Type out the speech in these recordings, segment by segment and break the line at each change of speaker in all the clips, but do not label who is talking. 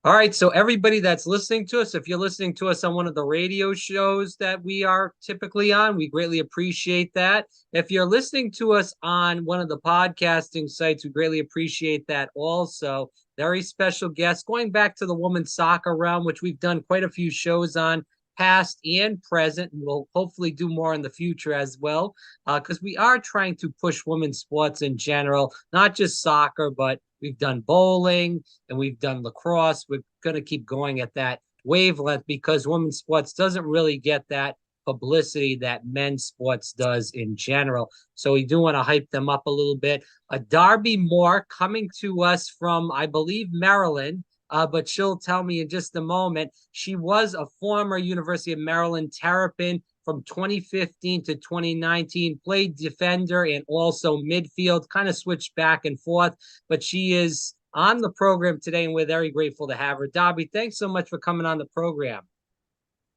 All right, so everybody that's listening to us, if you're listening to us on one of the radio shows that we are typically on, we greatly appreciate that. If you're listening to us on one of the podcasting sites, we greatly appreciate that also. Very special guest going back to the women's soccer realm, which we've done quite a few shows on, past and present, and we'll hopefully do more in the future as well, because we are trying to push women's sports in general, not just soccer, but we've done bowling and we've done lacrosse. We're going to keep going at that wavelength because women's sports doesn't really get that publicity that men's sports does in general. So we do want to hype them up a little bit. Darby Moore coming to us from, I believe, Maryland. But she'll tell me in just a moment. She was a former University of Maryland Terrapin from 2015 to 2019, played defender and also midfield, kind of switched back and forth, but she is on the program today, and we're very grateful to have her. Darby, thanks so much for coming on the program.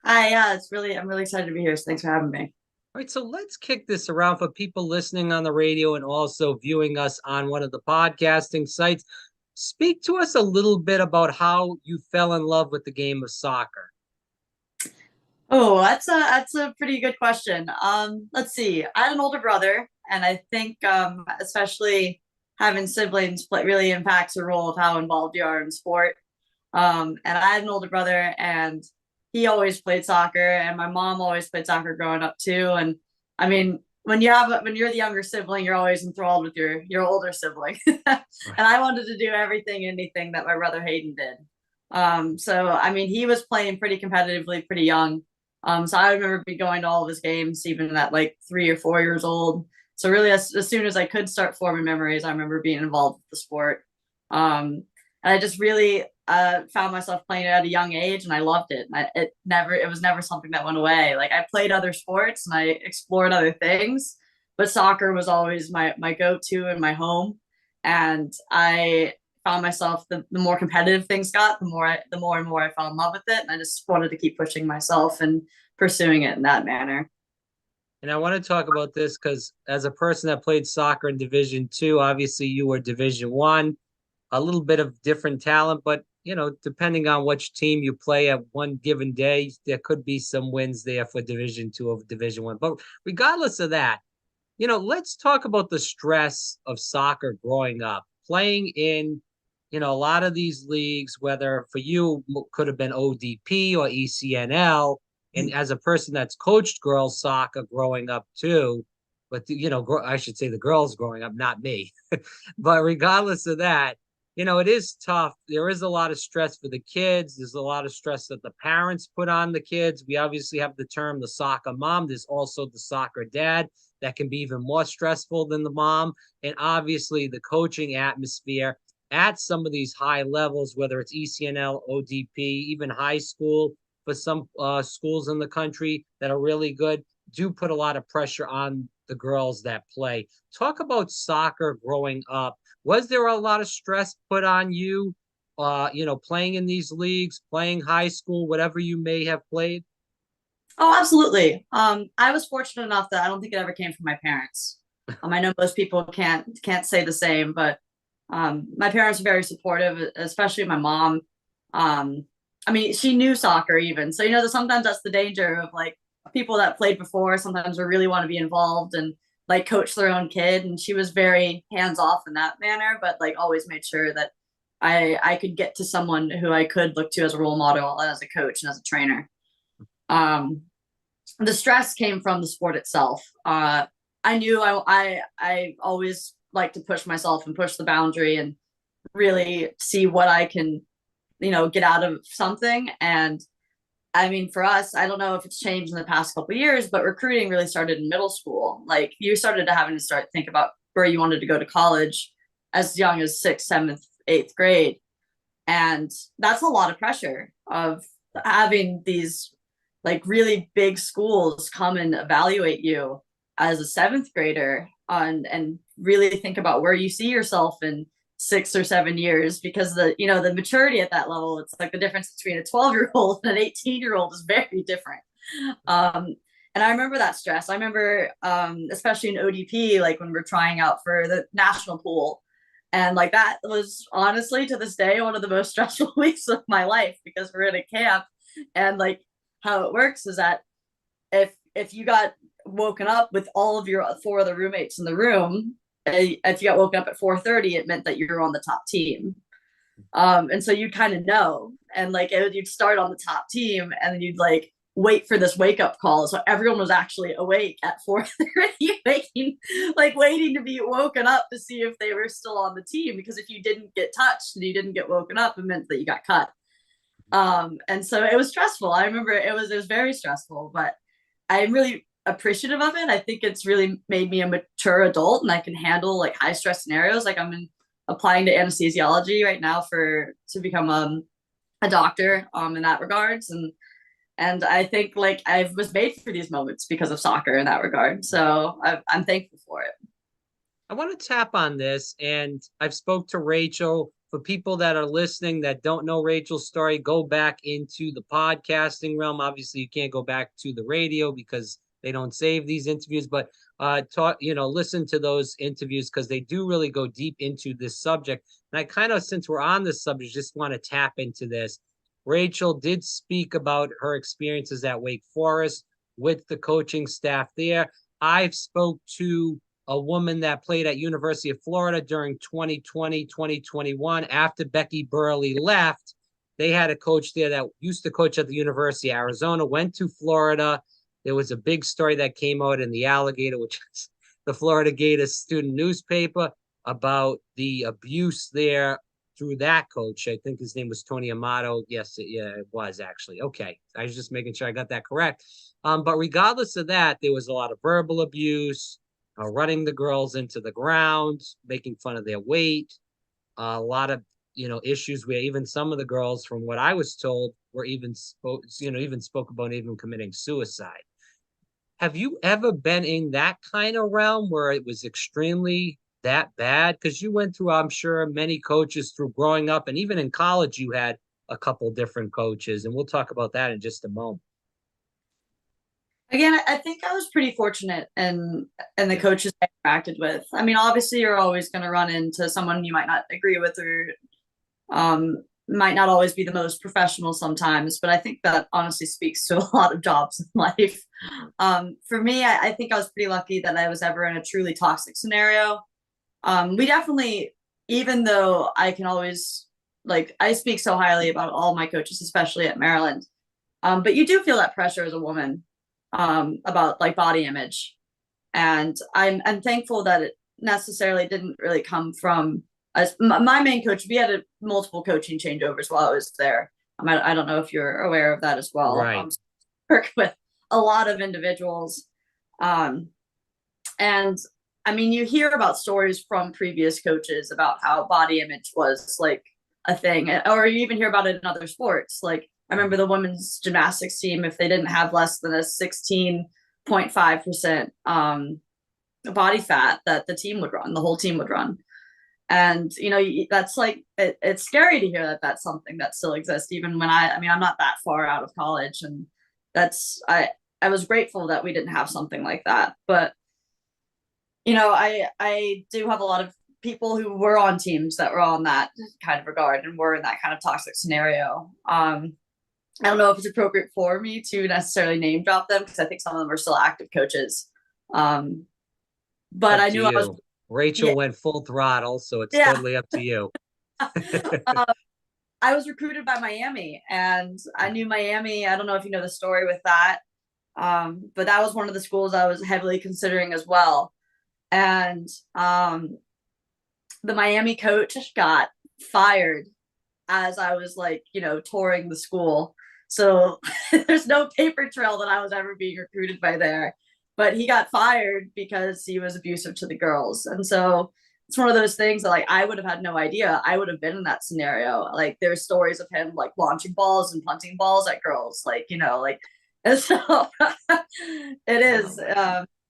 Hi, yeah, I'm really excited to be here. So thanks for having me.
All right, so let's kick this around for people listening on the radio and also viewing us on one of the podcasting sites. Speak to us a little bit about how you fell in love with the game of soccer.
Oh, that's a pretty good question. Let's see. I had an older brother, and I think especially having siblings really impacts the role of how involved you are in sport. And I had an older brother, and he always played soccer, and my mom always played soccer growing up too. And I mean, when you're the younger sibling, you're always enthralled with your older sibling. And I wanted to do everything, anything that my brother Hayden did. So I mean, he was playing pretty competitively, pretty young. So I remember going to all of his games, even at like 3 or 4 years old. So really, as soon as I could start forming memories, I remember being involved with the sport. And I just really found myself playing it at a young age, and I loved it. And it was never something that went away. Like I played other sports and I explored other things, but soccer was always my go-to in my home. And I found myself the more competitive things got, the more and more I fell in love with it, and I just wanted to keep pushing myself and pursuing it in that manner.
And I want to talk about this because as a person that played soccer in Division 2, obviously you were Division 1, a little bit of different talent, but depending on which team you play at one given day, there could be some wins there for Division 2 of Division 1. But regardless of that, let's talk about the stress of soccer growing up, playing in, a lot of these leagues, whether for you could have been ODP or ECNL. And as a person that's coached girls soccer growing up too, but I should say the girls growing up, not me. But regardless of that, it is tough. There is a lot of stress for the kids. There's a lot of stress that the parents put on the kids. We obviously have the term the soccer mom. There's also the soccer dad that can be even more stressful than the mom. And obviously the coaching atmosphere at some of these high levels, whether it's ECNL, ODP, even high school for some schools in the country that are really good, do put a lot of pressure on the girls that play. Talk about soccer growing up. Was there a lot of stress put on you, playing in these leagues, playing high school, whatever you may have played?
Oh, absolutely. I was fortunate enough that I don't think it ever came from my parents. I know most people can't say the same, but my parents are very supportive, especially my mom. I mean, she knew soccer even, so sometimes that's the danger of like people that played before. Sometimes we really want to be involved and like coach their own kid, and she was very hands off in that manner, but like always made sure that I could get to someone who I could look to as a role model, as a coach and as a trainer. Um, the stress came from the sport itself. I knew I always like to push myself and push the boundary and really see what I can, get out of something. And I mean, for us, I don't know if it's changed in the past couple of years, but recruiting really started in middle school. Like you started to having to start think about where you wanted to go to college as young as sixth, seventh, eighth grade. And that's a lot of pressure of having these like really big schools come and evaluate you as a seventh grader and really think about where you see yourself in 6 or 7 years, because the maturity at that level, it's like the difference between a 12-year-old and an 18-year-old is very different. And I remember that stress. I remember especially in ODP, like when we're trying out for the national pool, And like that was honestly to this day one of the most stressful weeks of my life, because we're in a camp, and like how it works is that if you got woken up with all of your four other roommates in the room, if you got woken up at 4:30, it meant that you're on the top team. And so you'd kind of know, and like you'd start on the top team, and then you'd like wait for this wake up call. So everyone was actually awake at 4:30, waiting to be woken up to see if they were still on the team. Because if you didn't get touched and you didn't get woken up, it meant that you got cut. And so it was stressful. I remember it was very stressful, but I'm really appreciative of it. I think it's really made me a mature adult, and I can handle like high stress scenarios. Like applying to anesthesiology right now to become a doctor in that regards, and I think like I was made for these moments because of soccer in that regard. So I'm thankful for it.
I want to tap on this, and I've spoke to Rachel. For people that are listening that don't know Rachel's story, go back into the podcasting realm. Obviously, you can't go back to the radio because they don't save these interviews, but listen to those interviews because they do really go deep into this subject. And I kind of, since we're on this subject, just want to tap into this. Rachel did speak about her experiences at Wake Forest with the coaching staff there. I've spoke to a woman that played at University of Florida during 2020, 2021. After Becky Burley left, they had a coach there that used to coach at the University of Arizona, went to Florida. There was a big story that came out in the Alligator, which is the Florida Gators student newspaper, about the abuse there through that coach. I think his name was Tony Amato. Yes, it was actually. Okay. I was just making sure I got that correct. But regardless of that, there was a lot of verbal abuse, running the girls into the ground, making fun of their weight, a lot of issues where even some of the girls, from what I was told, were even spoke about even committing suicide. Have you ever been in that kind of realm where it was extremely that bad? Because you went through, I'm sure, many coaches through growing up, and even in college, you had a couple different coaches, and we'll talk about that in just a moment.
Again, I think I was pretty fortunate in the coaches I interacted with. I mean, obviously, you're always going to run into someone you might not agree with, or might not always be the most professional sometimes. But I think that honestly speaks to a lot of jobs in life. For me, I think I was pretty lucky that I was ever in a truly toxic scenario. We definitely, even though I can always I speak so highly about all my coaches, especially at Maryland. But you do feel that pressure as a woman about like body image, and I'm thankful that it necessarily didn't really come from my main coach. We had multiple coaching changeovers while I was there. I don't know if you're aware of that as well.
Right.
Work with a lot of individuals, and I mean, you hear about stories from previous coaches about how body image was like a thing, or you even hear about it in other sports. Like I remember the women's gymnastics team, if they didn't have less than a 16.5% body fat, that the whole team would run. And, that's like, it's scary to hear that that's something that still exists, even when I'm not that far out of college. And I was grateful that we didn't have something like that. But, I do have a lot of people who were on teams that were on that kind of regard and were in that kind of toxic scenario. I don't know if it's appropriate for me to necessarily name drop them, because I think some of them are still active coaches. But I knew
Rachel went full throttle, so it's totally up to you.
I was recruited by Miami, and I knew Miami. I don't know if you know the story with that, but that was one of the schools I was heavily considering as well. And the Miami coach got fired as I was touring the school. So there's no paper trail that I was ever being recruited by there, but he got fired because he was abusive to the girls. And so it's one of those things that I would have had no idea. I would have been in that scenario. There's stories of him launching balls and punting balls at girls, and so it is.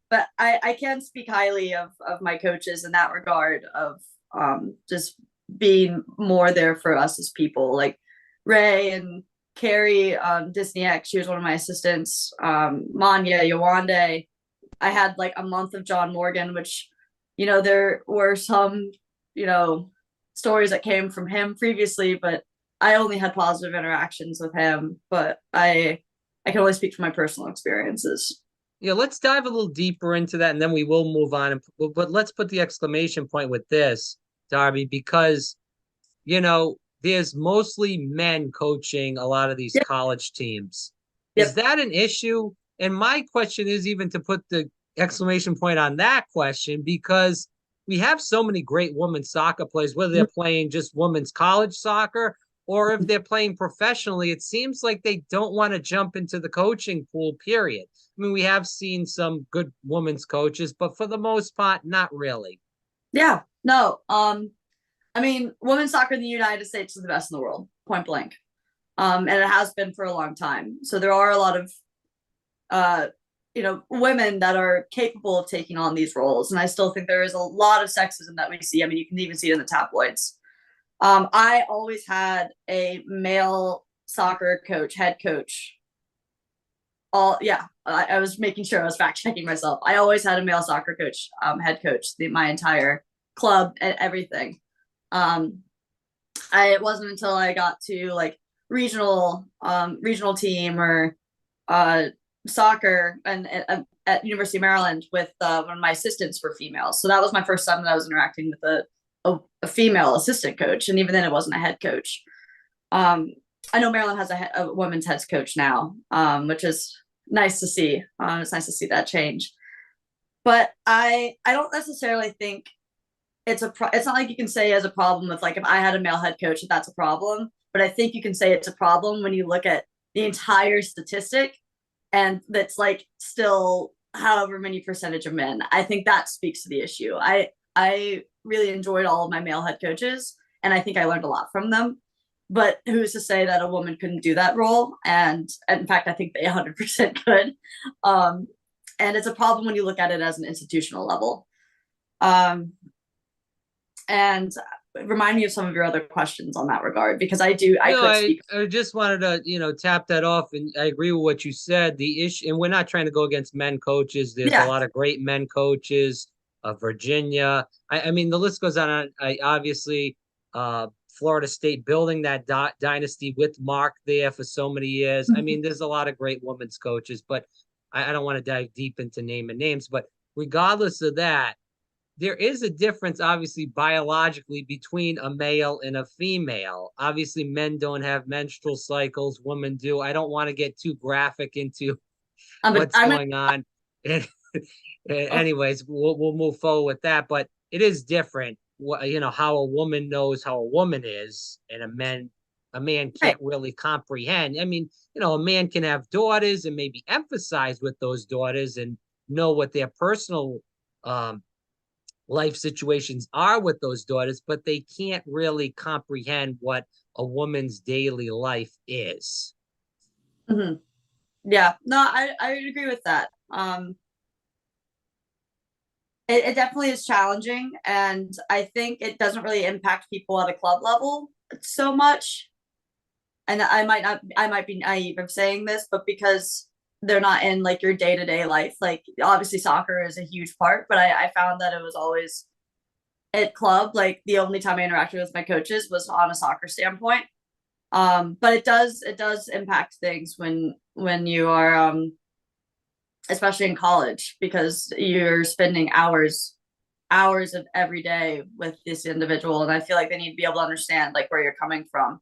But I can speak highly of my coaches in that regard, of just being more there for us as people. Like Ray and Carrie Disney, she was one of my assistants. Manya, Yawande. I had a month of John Morgan, which, there were some, stories that came from him previously, but I only had positive interactions with him. But I can only speak from my personal experiences.
Yeah, let's dive a little deeper into that, and then we will move on. But let's put the exclamation point with this, Darby, because there's mostly men coaching a lot of these
Yep.
college teams. Is
Yep.
that an issue? And my question is even to put the exclamation point on that question, because we have so many great women's soccer players, whether they're playing just women's college soccer or if they're playing professionally, it seems like they don't want to jump into the coaching pool, period. I mean, we have seen some good women's coaches, but for the most part, not really.
Yeah. No. I mean, women's soccer in the United States is the best in the world, point blank. And it has been for a long time. So there are a lot of women that are capable of taking on these roles. And I still think there is a lot of sexism that we see. I mean, you can even see it in the tabloids. I always had a male soccer coach, head coach. I was making sure I was fact checking myself. I always had a male soccer coach, head coach, my entire club and everything. It wasn't until I got to like regional team or soccer and at University of Maryland with one of my assistants were females. So that was my first time that I was interacting with a female assistant coach, and even then it wasn't a head coach. I know Maryland has a women's head coach now, which is nice to see. It's nice to see that change. But I don't necessarily think it's not like you can say as a problem with like if I had a male head coach that's a problem. But I think you can say it's a problem when you look at the entire statistic, and that's like still however many percentage of men. I think that speaks to the issue. I really enjoyed all of my male head coaches, and I think I learned a lot from them. But who's to say that a woman couldn't do that role? And in fact, I think they 100% could. And it's a problem when you look at it as an institutional level. And remind me of some of your other questions on that regard, because I could speak.
I just wanted to, tap that off, and I agree with what you said. The issue, and we're not trying to go against men coaches. There's a lot of great men coaches. Virginia. I mean, the list goes on. Obviously, Florida State building that dynasty with Mark there for so many years. I mean, there's a lot of great women's coaches, but I don't want to dive deep into naming names. But regardless of that, there is a difference, obviously, biologically between a male and a female. Obviously, men don't have menstrual cycles, women do. I don't want to get too graphic into what's going on. Anyways, we'll move forward with that, but it is different. How a woman knows how a woman is, and a man can't really comprehend. I mean, a man can have daughters and maybe emphasize with those daughters and know what their personal life situations are with those daughters, but they can't really comprehend what a woman's daily life is.
Mm-hmm. Yeah, no, I agree with that. It definitely is challenging, and I think it doesn't really impact people at a club level so much. And I might be naive of saying this, but because they're not in like your day-to-day life, like obviously soccer is a huge part, but I found that it was always at club, like the only time I interacted with my coaches was on a soccer standpoint. But it does impact things when you are especially in college, because you're spending hours of every day with this individual, and I feel like they need to be able to understand like where you're coming from.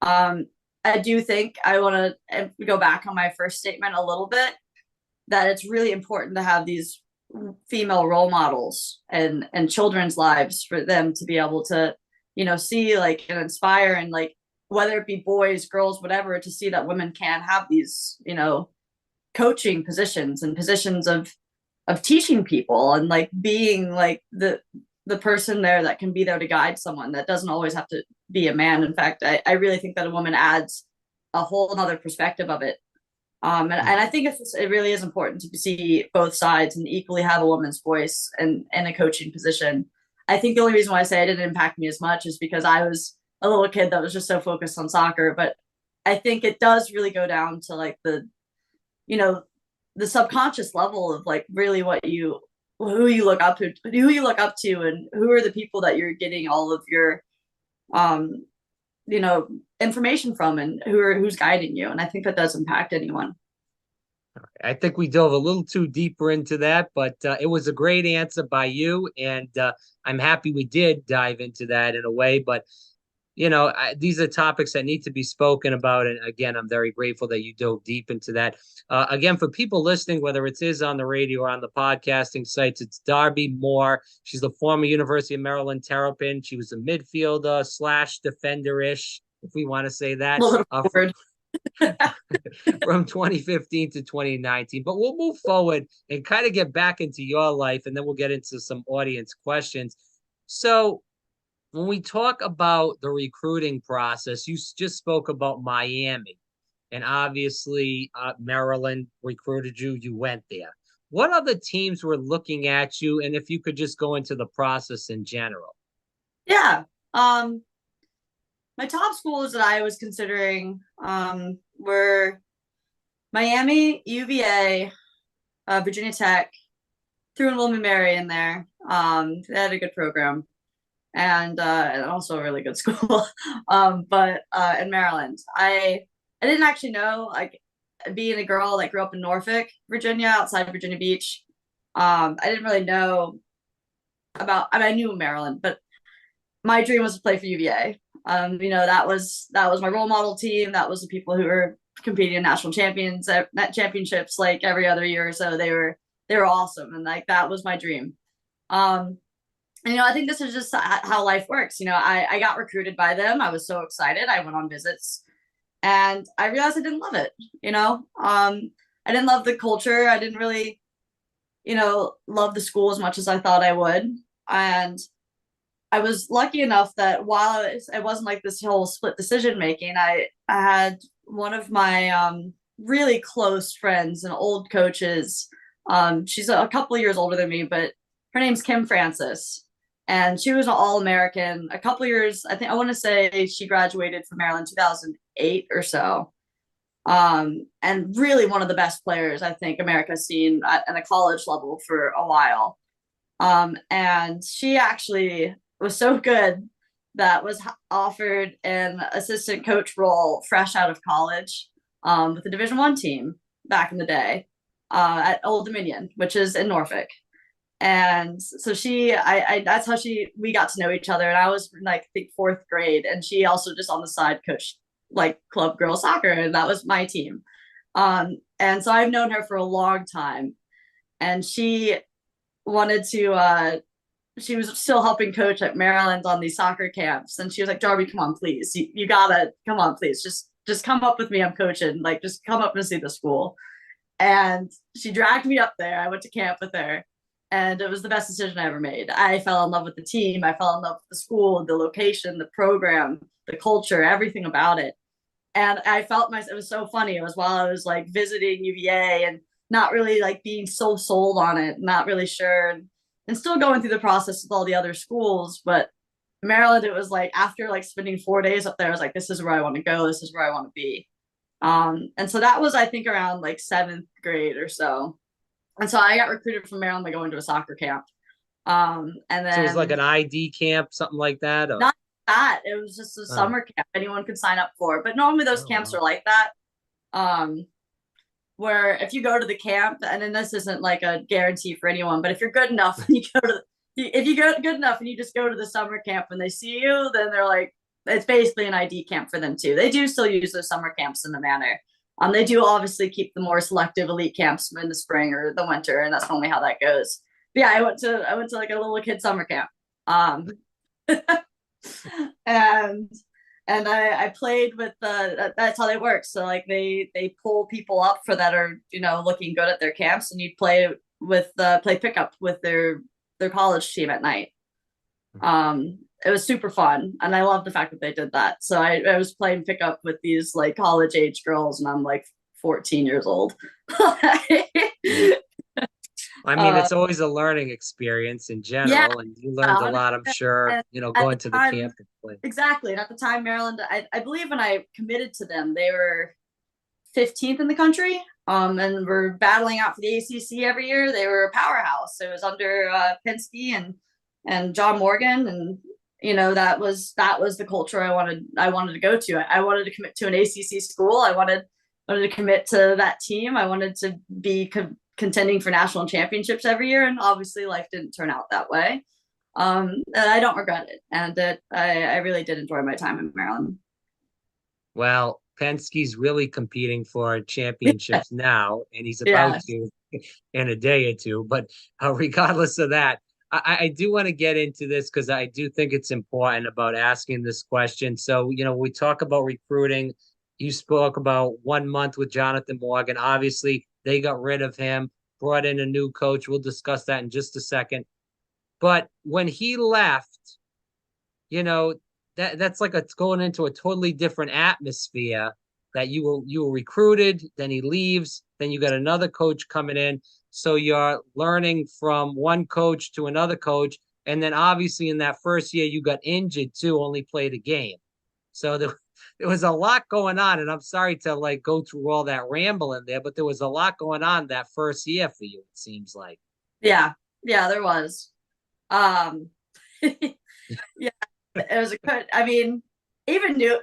I do think I want to go back on my first statement a little bit, that it's really important to have these female role models and children's lives for them to be able to see like and inspire, and like whether it be boys, girls, whatever, to see that women can have these coaching positions and positions of teaching people, and like being like the person there that can be there to guide someone that doesn't always have to be a man. In fact, I really think that a woman adds a whole other perspective of it. And I think it really is important to see both sides and equally have a woman's voice in a coaching position. I think the only reason why I say it didn't impact me as much is because I was a little kid that was just so focused on soccer. But I think it does really go down to like the subconscious level of like really who you look up to, and who are the people that you're getting all of your um, information from, and who's guiding you. And I think that does impact anyone.
I think we dove a little too deeper into that, but it was a great answer by you, and I'm happy we did dive into that in a way. But these are topics that need to be spoken about, and again, I'm very grateful that you dove deep into that. Again, for people listening, whether it is on the radio or on the podcasting sites, it's Darby Moore. She's the former University of Maryland Terrapin. She was a midfielder slash defender-ish, if we want to say that. From 2015 to 2019. But we'll move forward and kind of get back into your life, and then we'll get into some audience questions. So, when we talk about the recruiting process, you just spoke about Miami, and obviously Maryland recruited you. You went there. What other teams were looking at you, and if you could just go into the process in general?
Yeah. My top schools that I was considering were Miami, UVA, Virginia Tech, threw in William and Mary in there. They had a good program, and also a really good school. But in Maryland, I didn't actually know, like, being a girl that grew up in Norfolk, Virginia, outside Virginia Beach. I didn't really know about. I mean, I knew Maryland, but my dream was to play for UVA. That was my role model team. That was the people who were competing in national championships like every other year or so. They were awesome, and like that was my dream. And I think this is just how life works. I got recruited by them. I was so excited. I went on visits, and I realized I didn't love it. I didn't love the culture. I didn't really, love the school as much as I thought I would, and I was lucky enough that while it wasn't like this whole split decision making, I had one of my really close friends and old coaches. She's a couple of years older than me, but her name's Kim Francis, and she was an All-American. A couple of years, I want to say she graduated from Maryland 2008 or so, and really one of the best players I think America's seen at a college level for a while. And she actually was so good that was offered an assistant coach role fresh out of college with the Division I team back in the day at Old Dominion, which is in Norfolk. And so that's how we got to know each other. And I was like, I think 4th grade, and she also just on the side coached like club girls soccer, and that was my team. And so I've known her for a long time, and she wanted to she was still helping coach at Maryland on these soccer camps. And she was like, Darby, come on, please. You gotta come on, please. Just come up with me. I'm coaching. Like, just come up and see the school. And she dragged me up there. I went to camp with her, and it was the best decision I ever made. I fell in love with the team. I fell in love with the school, the location, the program, the culture, everything about it. And I felt it was so funny. It was while I was like visiting UVA and not really like being so sold on it, not really sure. And still going through the process with all the other schools. But Maryland, it was like after like spending 4 days up there, I was like, this is where I want to go. This is where I want to be. And so that was, I think, around like 7th grade or so. And so I got recruited from Maryland by going to a soccer camp. And then
So it was like an ID camp, something like that? Or?
Not that. It was just a summer camp anyone could sign up for. But normally those camps are like that. Where if you go to the camp, and then this isn't like a guarantee for anyone, but if you're good enough and good enough and you just go to the summer camp and they see you, then they're like, it's basically an ID camp for them too. They do still use those summer camps in the manner. They do obviously keep the more selective elite camps in the spring or the winter, and that's normally how that goes. But yeah, I went to like a little kid summer camp. And I played with that's how they work. So like they pull people up for that are, looking good at their camps, and you play pickup with their college team at night. It was super fun, and I love the fact that they did that. So I was playing pickup with these like college age girls, and I'm like 14 years old.
I mean, it's always a learning experience in general, and you learned a lot, I'm sure, going to the camp and play.
Exactly. And at the time, Maryland, I believe when I committed to them, they were 15th in the country, and were battling out for the ACC every year. They were a powerhouse. It was under Penske and John Morgan, and that was the culture I wanted to go to. I wanted to commit to an ACC school. I wanted to commit to that team. I wanted to be contending for national championships every year, and obviously life didn't turn out that way. And I don't regret it, and that I really did enjoy my time in Maryland.
Well, Penske's really competing for championships now, and he's about
Yeah,
to in a day or two. But regardless of that, I do want to get into this because I do think it's important about asking this question. So, we talk about recruiting. You spoke about 1 month with Jonathan Morgan. Obviously, they got rid of him, brought in a new coach. We'll discuss that in just a second. But when he left, you know, that's like it's going into a totally different atmosphere that you were recruited, then he leaves, then you got another coach coming in. So you're learning from one coach to another coach. And then obviously in that first year you got injured too, only played a game. So there was a lot going on. And I'm sorry to like go through all that ramble in there, but there was a lot going on that first year for you, it seems like.
yeah, yeah. There was. Um, yeah, it was a good. I mean, even knew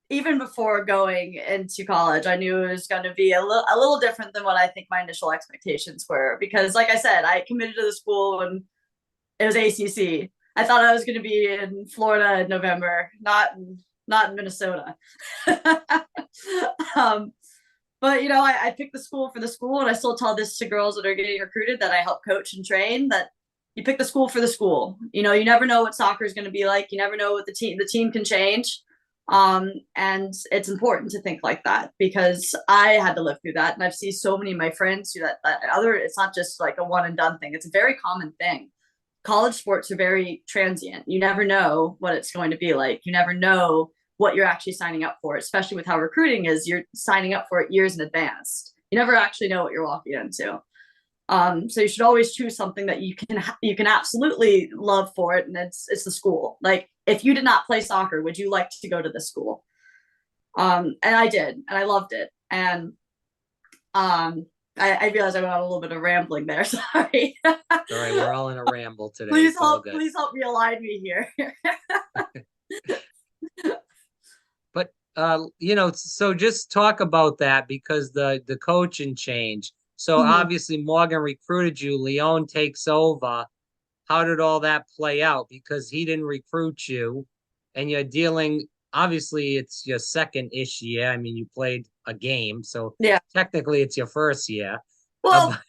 even before going into college, I knew it was going to be a little different than what I think my initial expectations were. Because, like I said, I committed to the school and it was ACC. I thought I was going to be in Florida in November, not in Minnesota. um, but I picked the school for the school, and I still tell this to girls that are getting recruited that I help coach and train, that you pick the school for the school. You never know what soccer is going to be like. You never know what the team can change. And it's important to think like that, because I had to live through that, and I've seen so many of my friends do that other. It's not just like a one and done thing. It's a very common thing. College sports are very transient. You never know what it's going to be like. You never know what you're actually signing up for, especially with how recruiting is. You're signing up for it years in advance. You never actually know what you're walking into. So you should always choose something that you can absolutely love for it, and it's the school. Like, if you did not play soccer, would you like to go to this school? And I did, and I loved it. And I realized I went on a little bit of rambling there. Sorry.
All right, we're all in a ramble today. Please
help me align me here.
But so just talk about that, because the coaching change. So obviously Morgan recruited you, Leon takes over. How did all that play out? Because he didn't recruit you, and you're dealing, obviously it's your second-ish year. I mean, you played a game, so
Yeah.
technically it's your first year.
Well,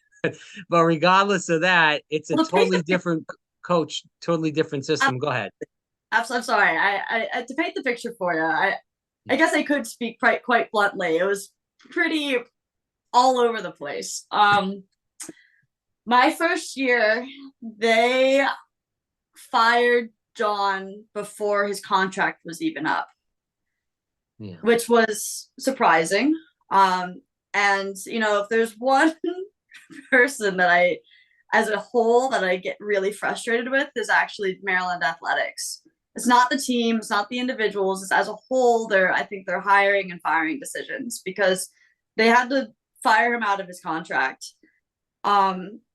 but regardless of that, it's a totally different coach, totally different system. Go ahead.
I'm sorry. I to paint the picture for you, I guess I could speak quite bluntly. It was pretty all over the place. My first year, they fired John before his contract was even up, which was surprising. And if there's one person that as a whole, that I get really frustrated with, is actually Maryland athletics. It's not the team, it's not the individuals, it's as a whole. I think they're hiring and firing decisions, because they had to fire him out of his contract.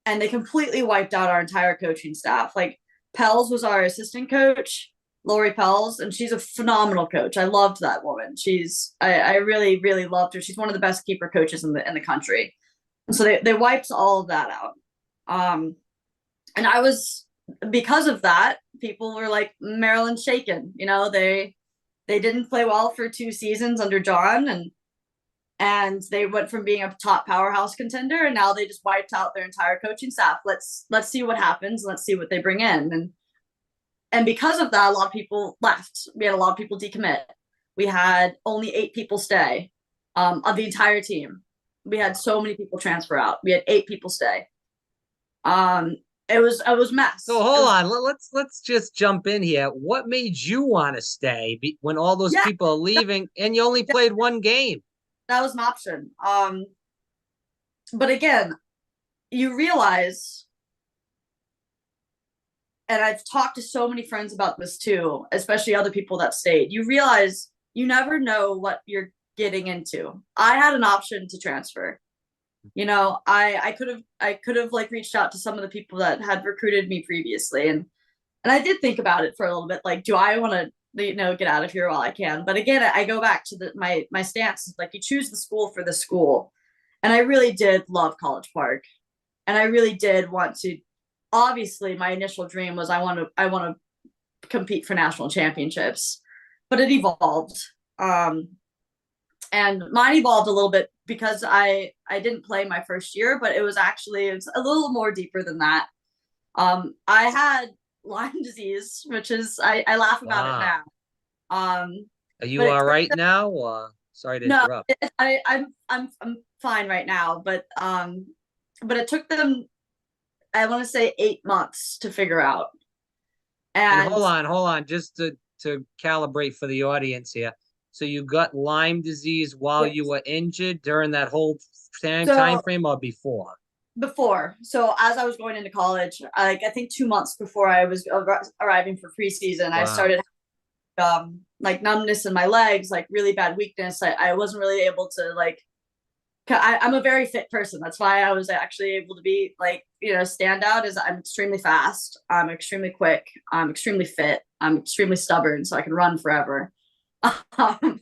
And they completely wiped out our entire coaching staff. Like, Pels was our assistant coach, Lori Pels, and she's a phenomenal coach. I loved that woman. I really, really loved her. She's one of the best keeper coaches in the country. And so they wiped all of that out. And I was, because of that, people were like, Maryland's shaken. They didn't play well for 2 seasons under John, and they went from being a top powerhouse contender, and now they just wiped out their entire coaching staff. Let's see what happens. Let's see what they bring in. And because of that, a lot of people left. We had a lot of people decommit. We had only 8 people stay of the entire team. We had so many people transfer out. We had 8 people stay. It was a mess.
So hold on, let's just jump in here. What made you want to stay when all those people are leaving and you only played 1 game?
That was an option. But again, you realize, and I've talked to so many friends about this too, especially other people that stayed, you realize you never know what you're getting into. I had an option to transfer. I could have like reached out to some of the people that had recruited me previously, and And I did think about it for a little bit, like, do I want to, get out of here while I can? But again, I go back to my stance is like, you choose the school for the school. And I really did love College Park. And I really did want to, obviously my initial dream was I want to compete for national championships, but it evolved. And mine evolved a little bit because I didn't play my first year, but it was a little more deeper than that. I had Lyme disease, which is I laugh about it
Wow.
now.
Are you
But it
all
took
right
them,
now? Sorry to
no,
interrupt.
I'm fine right now, but it took them, I want to say, 8 months to figure out.
And
And
hold on, just to calibrate for the audience here. So you got Lyme disease while you
yes,
were injured during that whole time
so
frame or before?
before, so as I was going into college, like I think 2 months before I was arriving for preseason, I
Wow.
started like numbness in my legs, like really bad weakness. I wasn't really able to like. I'm a very fit person. That's why I was actually able to be like, stand out. Is I'm extremely fast. I'm extremely quick. I'm extremely fit. I'm extremely stubborn, so I can run forever. Um,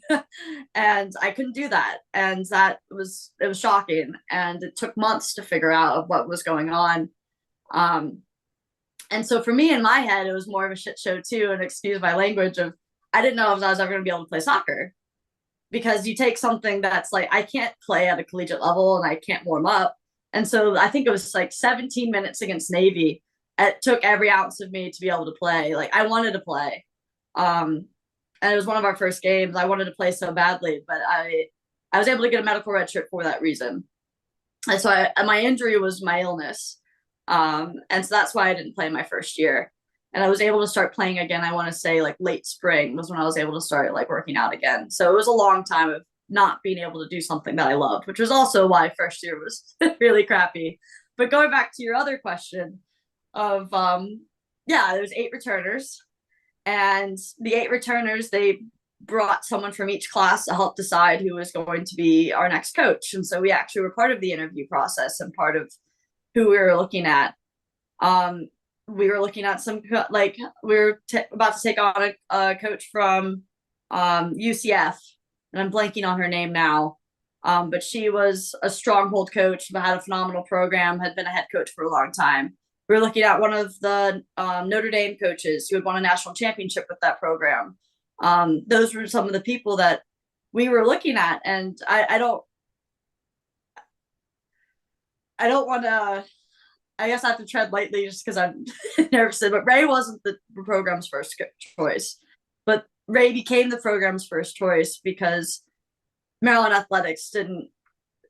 and I couldn't do that, and it was shocking. And it took months to figure out what was going on. Um, and so for me, in my head, it was more of a shit show too. And excuse my language of I didn't know if I was ever going to be able to play soccer because you take something that's like I can't play at a collegiate level and I can't warm up. And so I think it was like 17 minutes against Navy. It took every ounce of me to be able to play. Like I wanted to play. And it was one of our first games. I wanted to play so badly, but I was able to get a medical red shirt for that reason. And so my injury was my illness. And so that's why I didn't play my first year. And I was able to start playing again. I want to say like late spring was when I was able to start like working out again. So it was a long time of not being able to do something that I loved, which was also why first year was really crappy. But going back to your other question of yeah, there's 8 returners, and the 8 returners, they brought someone from each class to help decide who was going to be our next coach. And so we actually were part of the interview process and part of who we were looking at. We were looking at some like we were about to take on a coach from UCF, and I'm blanking on her name now. But she was a stronghold coach, had a phenomenal program, had been a head coach for a long time. We were looking at one of the Notre Dame coaches who had won a national championship with that program. Those were some of the people that we were looking at, and I don't want to. I guess I have to tread lightly just because I'm nervous. But Ray wasn't the program's first choice, but Ray became the program's first choice because Maryland Athletics didn't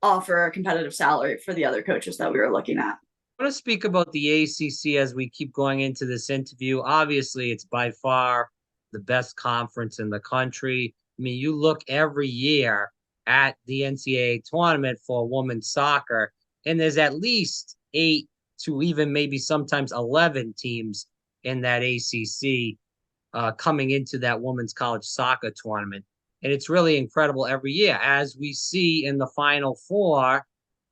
offer a competitive salary for the other coaches that we were looking at.
I want to speak about the ACC as we keep going into this interview. Obviously, it's by far the best conference in the country. I mean, you look every year at the NCAA tournament for women's soccer, and there's at least 8 to even maybe sometimes 11 teams in that ACC coming into that women's college soccer tournament. And it's really incredible every year. As we see in the Final Four,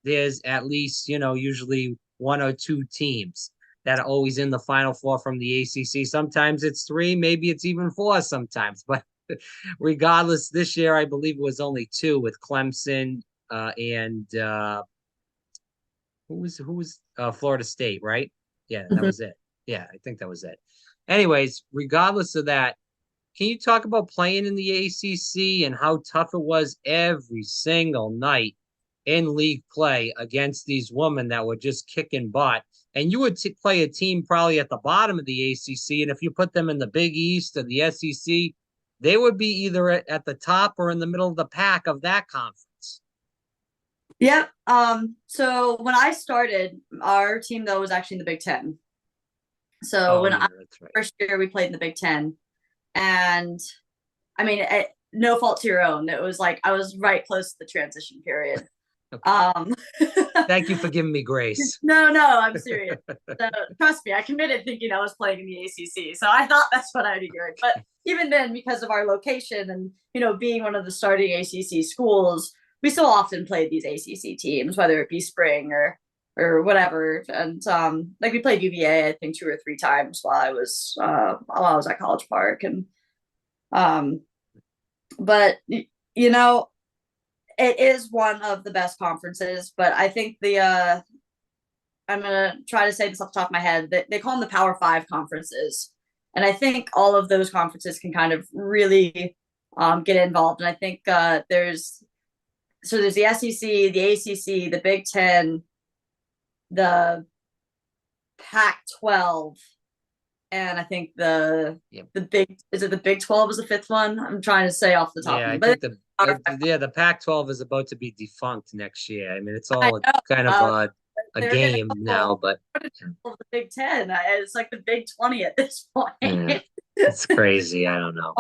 there's at least, usually 1 or 2 teams that are always in the Final Four from the ACC. Sometimes it's 3, maybe it's even 4 sometimes. But regardless, this year, I believe it was only 2 with Clemson and who was Florida State, right? Yeah, that was it. Yeah, I think that was it. Anyways, regardless of that, can you talk about playing in the ACC and how tough it was every single night in league play against these women that were just kicking butt? And you would play a team probably at the bottom of the ACC, and if you put them in the Big East or the SEC, they would be either at the top or in the middle of the pack of that conference.
Yep. So when I started, our team though was actually in the Big Ten. So
Oh,
when
yeah,
I
that's right.
first year we played in the Big Ten, and I mean, no fault to your own. It was like I was right close to the transition period.
Okay.
Um,
Thank you for giving me grace.
no, I'm serious. So, trust me, I committed thinking I was playing in the ACC, so I thought that's what I'd be doing. But even then, because of our location and being one of the starting ACC schools, we so often played these ACC teams, whether it be spring or or whatever. And like we played UVA, I think 2 or 3 times while I was at College Park. And um, but you know, it is one of the best conferences. But I think the I'm gonna try to say this off the top of my head. They call them the Power Five conferences, and I think all of those conferences can kind of really get involved. And I think there's the SEC, the ACC, the Big Ten, the Pac-12, and I think
Yep.
the big is it the Big 12 is the fifth one? I'm trying to say off the top
Yeah,
of
I
it, but
think the Pac-12 is about to be defunct next year. I mean, it's
I
all
know
kind of a
they're gonna
game
go
now, but
the Big Ten. It's like the Big 20 at this
yeah,
point.
it's crazy. I don't know.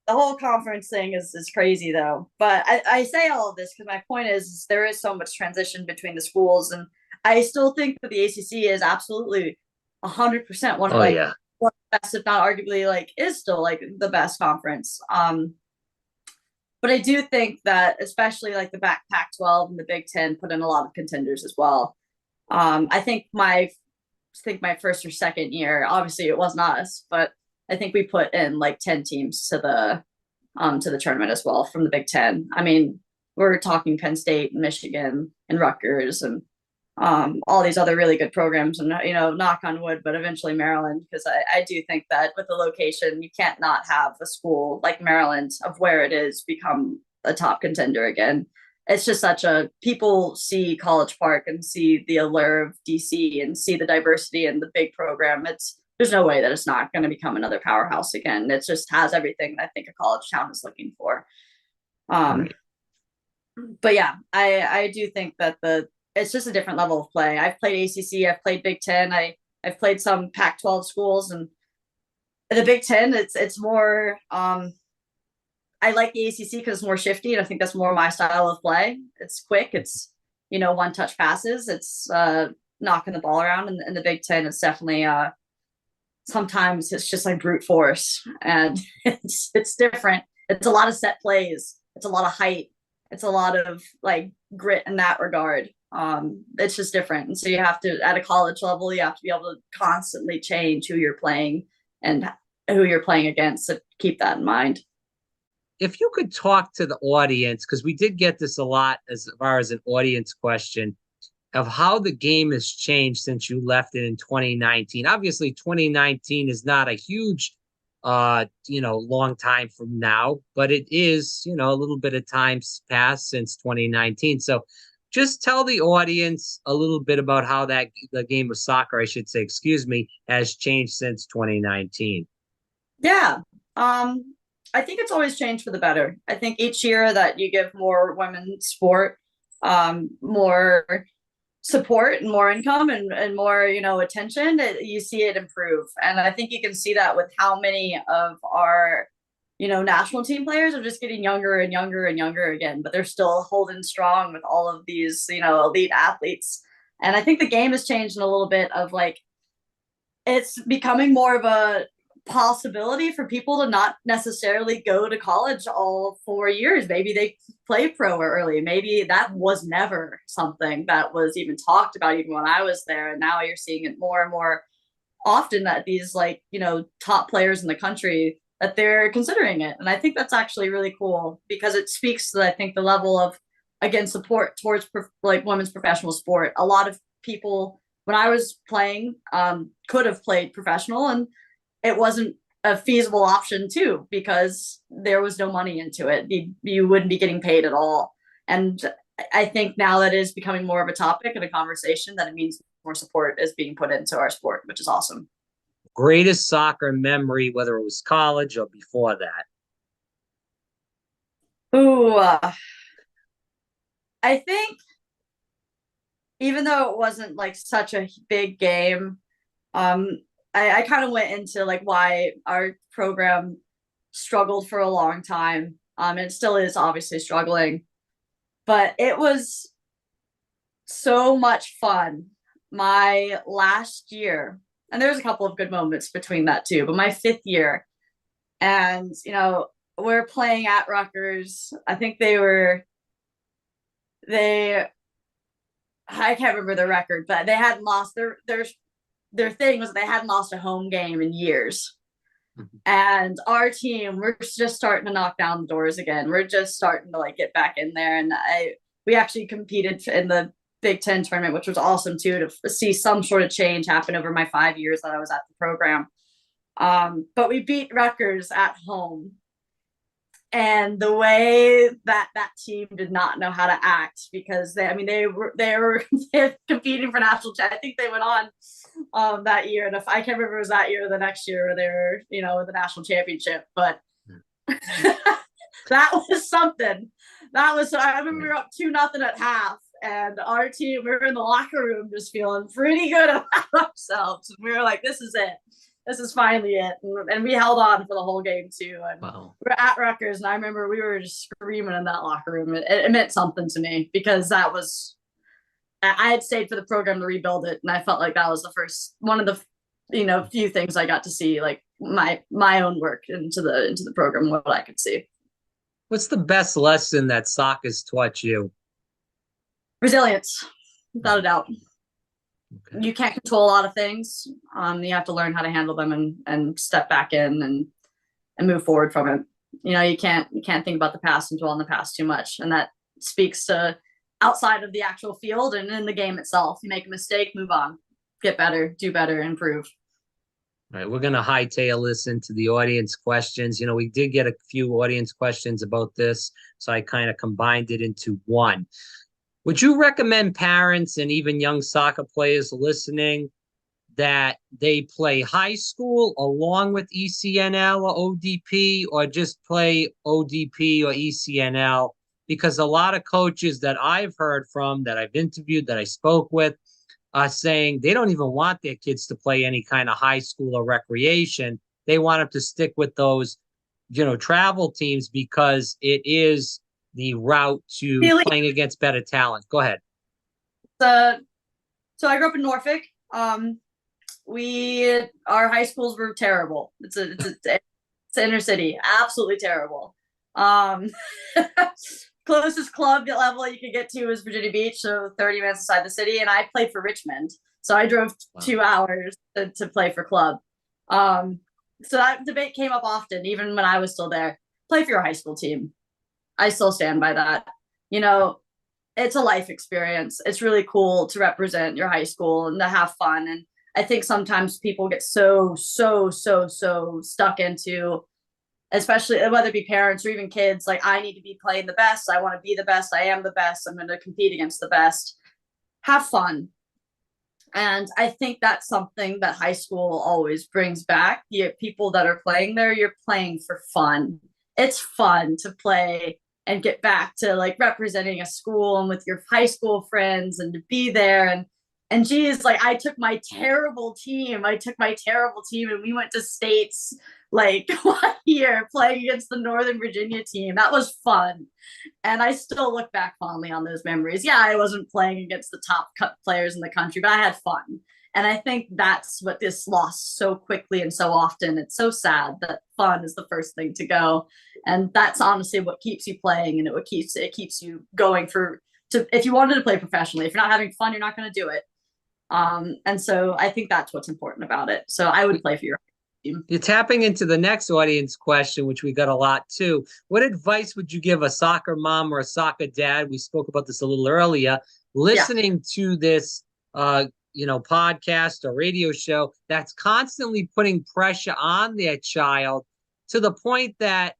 The whole conference thing is crazy though. But I say all of this because my point is there is so much transition between the schools, and I still think that the ACC is absolutely 100%
Oh yeah.
one of the best, if not arguably like is still like the best conference. But I do think that especially like the back Pac-12 and the Big Ten put in a lot of contenders as well. I think my first or second year, obviously it wasn't us, but I think we put in like 10 teams to the tournament as well from the Big Ten. I mean, we're talking Penn State and Michigan and Rutgers and all these other really good programs, and knock on wood, but eventually Maryland, because I do think that with the location, you can't not have a school like Maryland of where it is become a top contender again. It's just such a people see College Park and see the allure of DC and see the diversity and the big program. There's no way that it's not going to become another powerhouse again. It just has everything I think a college town is looking for. Um,
Right.
but yeah, I do think that it's just a different level of play. I've played ACC, I've played Big Ten, I've played some Pac-12 schools, and the Big Ten, it's more. I like the ACC because it's more shifty, and I think that's more my style of play. It's quick, it's one touch passes, it's knocking the ball around, and in the Big Ten, it's definitely sometimes it's just like brute force, and it's different. It's a lot of set plays, it's a lot of height, it's a lot of like grit in that regard. It's just different, and so you have to at a college level you have to be able to constantly change who you're playing and who you're playing against to keep that in mind.
If you could talk to the audience, because we did get this a lot as far as an audience question of how the game has changed since you left it in 2019. Obviously, 2019 is not a huge long time from now, but it is, a little bit of time's passed since 2019. So just tell the audience a little bit about how the game of soccer, I should say, excuse me, has changed since 2019.
Yeah. I think it's always changed for the better. I think each year that you give more women's sport, more support and more income and more, attention, you see it improve. And I think you can see that with how many of our, national team players are just getting younger and younger and younger again, but they're still holding strong with all of these, elite athletes. And I think the game has changed in a little bit of like, it's becoming more of a possibility for people to not necessarily go to college all 4 years. Maybe they play pro early. Maybe that was never something that was even talked about even when I was there. And now you're seeing it more and more often that these top players in the country that they're considering it. And I think that's actually really cool because it speaks to, I think, the level of, again, support towards women's professional sport. A lot of people when I was playing could have played professional, and it wasn't a feasible option too because there was no money into it. You wouldn't be getting paid at all. And I think now that is becoming more of a topic and a conversation that it means more support is being put into our sport, which is awesome.
Greatest soccer memory, whether it was college or before that?
Ooh, I think even though it wasn't like such a big game, um, I kind of went into like why our program struggled for a long time. It still is obviously struggling, but it was so much fun. My last year, and there's a couple of good moments between that too, but my 5th year, and we're playing at Rutgers. I think they I can't remember the record, but they hadn't lost their thing was they hadn't lost a home game in years.
Mhm.
And our team, we're just starting to knock down the doors again. We're just starting to like get back in there. And we actually competed in the Big Ten tournament, which was awesome too, to see some sort of change happen over my 5 years that I was at the program. But we beat Rutgers at home, and the way that that team did not know how to act, because they were they're competing for national. I think they went on that year, and if I can't remember if it was that year or the next year, they were the national championship. But that was something. That was I remember we were up 2-0 at half, and our team, we were in the locker room just feeling pretty good about ourselves. And we were like, "This is it. This is finally it." And we held on for the whole game too. And
Wow.
we were at Rutgers, and I remember we were just screaming in that locker room. It meant something to me, because that was I had stayed for the program to rebuild it, and I felt like that was the first one of the few things I got to see, like my own work into the program, what I could see.
What's the best lesson that soccer's taught you?
Resilience, without a doubt.
Okay.
You can't control a lot of things. You have to learn how to handle them and step back in and move forward from it. You can't think about the past and dwell on the past too much, and that speaks to outside of the actual field and in the game itself. You make a mistake, move on, get better, do better, improve.
All right, we're going to hightail this into the audience questions. We did get a few audience questions about this, so I kind of combined it into one. Would you recommend parents and even young soccer players listening that they play high school along with ECNL or ODP, or just play ODP or ECNL? Because a lot of coaches that I've heard from, that I've interviewed, that I spoke with, are saying they don't even want their kids to play any kind of high school or recreation. They want them to stick with those, travel teams, because it is the route to playing against better talent. Go ahead.
So I grew up in Norfolk. Our high schools were terrible. It's inner city, absolutely terrible. Closest club level you could get to is Virginia Beach, so 30 minutes inside the city. And I played for Richmond, so I drove 2 hours to play for club. So that debate came up often, even when I was still there. Play for your high school team. I still stand by that. It's a life experience. It's really cool to represent your high school and to have fun. And I think sometimes people get so stuck into, especially whether it be parents or even kids, like, I need to be playing the best. I want to be the best. I am the best. I'm going to compete against the best. Have fun. And I think that's something that high school always brings back. You people that are playing there, you're playing for fun. It's fun to play and get back to like representing a school and with your high school friends, and to be there. And geez, like, I took my terrible team and we went to states like 1 year playing against the Northern Virginia team. That was fun. And I still look back fondly on those memories. Yeah, I wasn't playing against the top players in the country, but I had fun. And I think that's what this lost so quickly and so often. It's so sad that fun is the first thing to go. And that's honestly what keeps you playing, and it keeps you going if you wanted to play professionally. If you're not having fun, you're not going to do it. And so I think that's what's important about it. So I would play for your team.
You're tapping into the next audience question, which we got a lot too. What advice would you give a soccer mom or a soccer dad? We spoke about this a little earlier, listening to this, podcast or radio show that's constantly putting pressure on their child, to the point that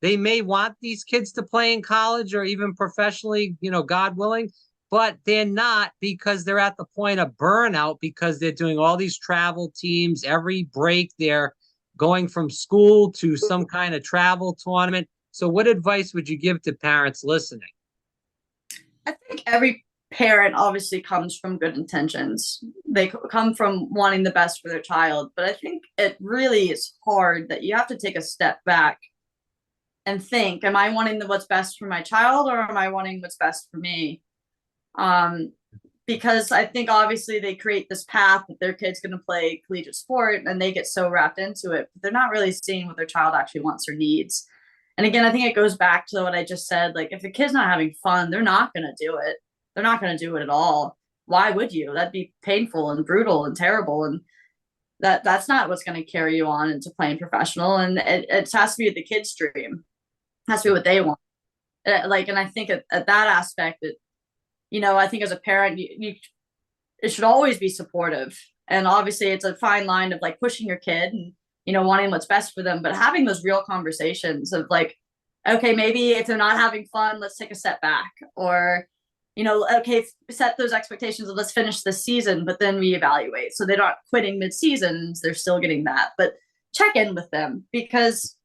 they may want these kids to play in college or even professionally, God willing, but they're not, because they're at the point of burnout, because they're doing all these travel teams. Every break, they're going from school to some kind of travel tournament. So what advice would you give to parents listening?
I think every parent obviously comes from good intentions. They come from wanting the best for their child. But I think it really is hard that you have to take a step back and think, am I wanting what's best for my child, or am I wanting what's best for me? Because I think obviously they create this path that their kid's going to play collegiate sport, and they get so wrapped into it, but they're not really seeing what their child actually wants or needs. And again, I think it goes back to what I just said. Like, if a kid's not having fun, they're not going to do it. They're not going to do it at all. why would you? That'd be painful and brutal and terrible. And that's not what's going to carry you on into playing professional. And it has to be the kids' dream. It has to be what they want. And I think at that aspect, I think as a parent, it should always be supportive. And obviously it's a fine line of like pushing your kid and, wanting what's best for them, but having those real conversations of like, okay, maybe if they're not having fun, let's take a step back, or, okay, set those expectations of let's finish this season, but then reevaluate. So they're not quitting mid-season, they're still getting that, but check in with them, because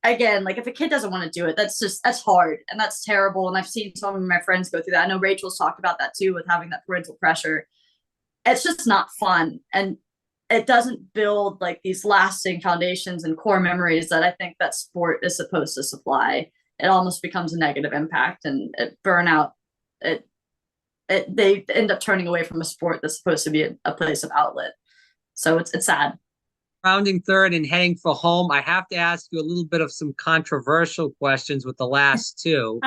again, like if a kid doesn't want to do it, that's hard and that's terrible. And I've seen some of my friends go through that. I know Rachel's talked about that too, with having that parental pressure. It's just not fun. And it doesn't build like these lasting foundations and core memories that I think that sport is supposed to supply. It almost becomes a negative impact, and burnout. They end up turning away from a sport that's supposed to be a place of outlet. So it's sad.
Rounding third and heading for home, I have to ask you a little bit of some controversial questions with the last two.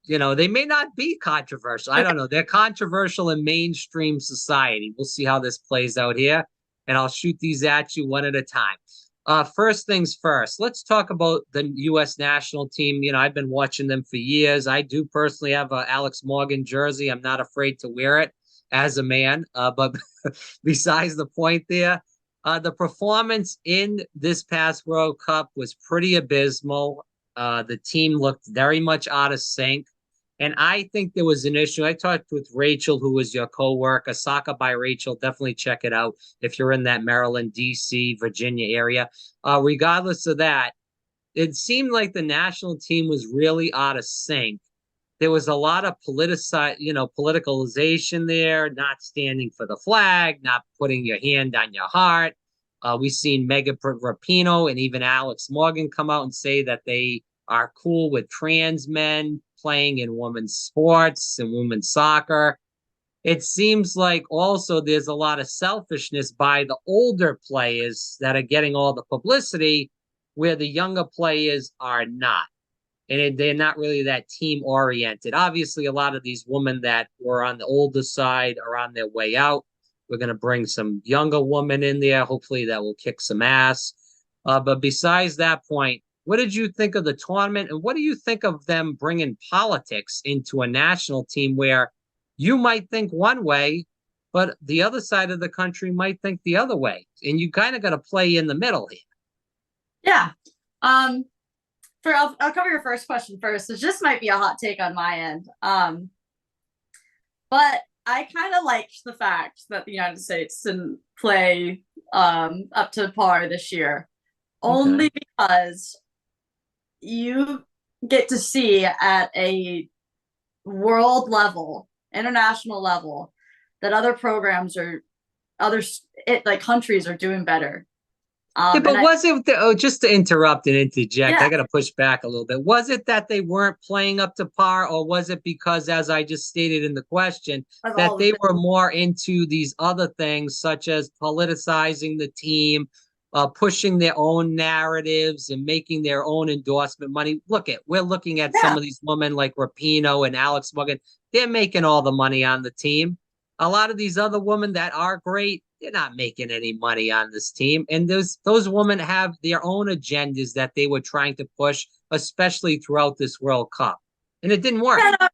They may not be controversial. I don't know. They're controversial in mainstream society. We'll see how this plays out here, and I'll shoot these at you one at a time. First things first, let's talk about the U.S. national team. I've been watching them for years. I do personally have a Alex Morgan jersey. I'm not afraid to wear it as a man, but besides the point there, the performance in this past World Cup was pretty abysmal. The team looked very much out of sync. And I think there was an issue. I talked with Rachel, who was your co-worker, Soccer by Rachel. Definitely check it out if you're in that Maryland, D.C., Virginia area. Regardless of that, it seemed like the national team was really out of sync. There was a lot of politicalization there, not standing for the flag, not putting your hand on your heart. We've seen Megan Rapinoe and even Alex Morgan come out and say that they are cool with trans men playing in women's sports and women's soccer. It seems like also there's a lot of selfishness by the older players that are getting all the publicity, where the younger players are not. And they're not really that team oriented. Obviously, a lot of these women that were on the older side are on their way out. We're going to bring some younger women in there. Hopefully that will kick some ass. But besides that point, what did you think of the tournament? And what do you think of them bringing politics into a national team where you might think one way, but the other side of the country might think the other way? And you kind of got to play in the middle here.
Yeah. I'll cover your first question first. So this might be a hot take on my end. But I kind of liked the fact that the United States didn't play up to par this year, only because you get to see at a world level, international level, that other programs like countries are doing better.
Yeah, but was it, just to interrupt and interject, I got to push back a little bit. Was it that they weren't playing up to par, or was it because, as I just stated in the question, that they were more into these other things, such as politicizing the team, pushing their own narratives and making their own endorsement money? We're looking at some of these women like Rapinoe and Alex Morgan. They're making all the money on the team. A lot of these other women that are great, they're not making any money on this team. And those women have their own agendas that they were trying to push, especially throughout this World Cup. And it didn't work.
I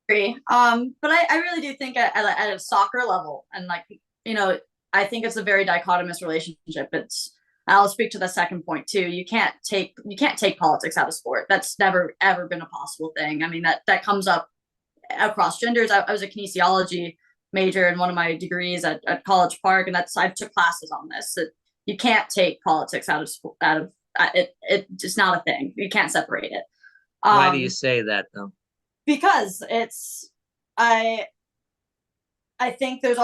agree. But I really do think at a soccer level, and I think it's a very dichotomous relationship. I'll speak to the second point too. You can't take politics out of sport. That's never ever been a possible thing. I mean, that comes up across genders. I was a kinesiology major in one of my degrees at College Park, and I took classes on this. That you can't take politics out of it. It's not a thing. You can't separate it.
Why do you say that though?
Because I think there's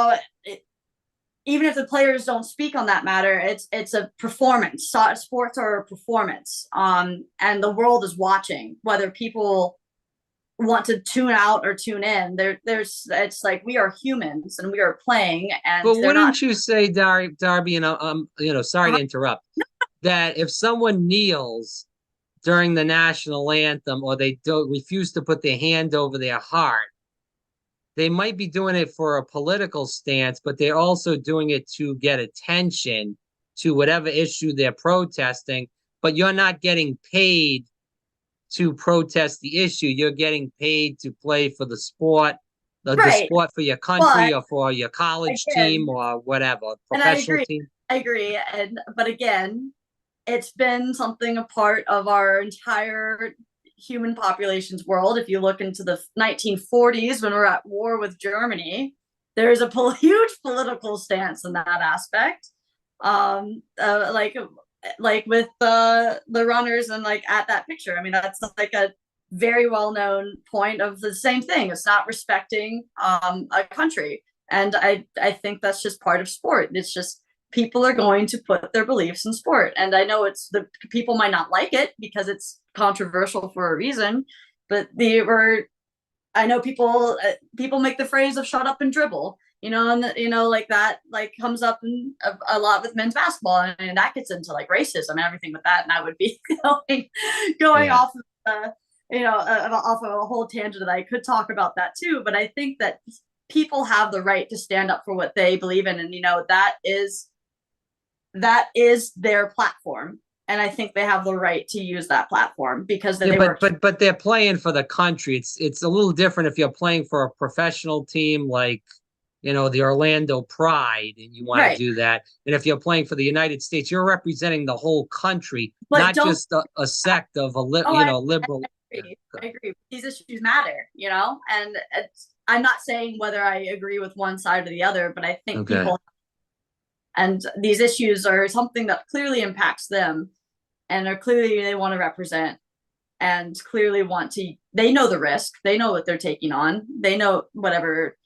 even if the players don't speak on that matter, it's a performance. Sports are a performance, and the world is watching whether people want to tune out or tune in. It's like we are humans and we are playing. And
but wouldn't you say, Darby, sorry to interrupt, that if someone kneels during the national anthem, or they don't refuse to put their hand over their heart, they might be doing it for a political stance, but they're also doing it to get attention to whatever issue they're protesting. But you're not getting paid to protest the issue. You're getting paid to play for the sport, the
Right.
sport for your country
But
or for your college team
again,
or whatever,
and I
professional
agree.
team.
I agree. And but again, it's been something a part of our entire human population's world. If you look into the 1940s when we're at war with Germany, there's a huge political stance in that aspect. Like with the runners and like at that picture. I mean, that's like a very well known point of the same thing. It's not respecting a country, and I think that's just part of sport. It's just people are going to put their beliefs in sport, and I know it's the people might not like it because it's controversial for a reason, but they were. I know people make the phrase of "shut up and dribble." And like that, like comes up in a lot with men's basketball, and that gets into like racism and everything with that. And I would be going
Yeah.
off of off of a whole tangent that I could talk about that too. But I think that people have the right to stand up for what they believe in, and that is their platform. And I think they have the right to use that platform because
Yeah,
they
but
worked.
but but they're playing for the country. It's a little different if you're playing for a professional team like, the Orlando Pride and you want to
Right.
do that. And if you're playing for the United States, you're representing the whole country,
But
not
don't.
just a sect of
Oh, I
liberal.
agree. I agree. These issues matter, and I'm not saying whether I agree with one side or the other, but I think
Okay.
people and these issues are something that clearly impacts them, and are clearly they want to represent, and clearly they know the risk, they know what they're taking on, they know whatever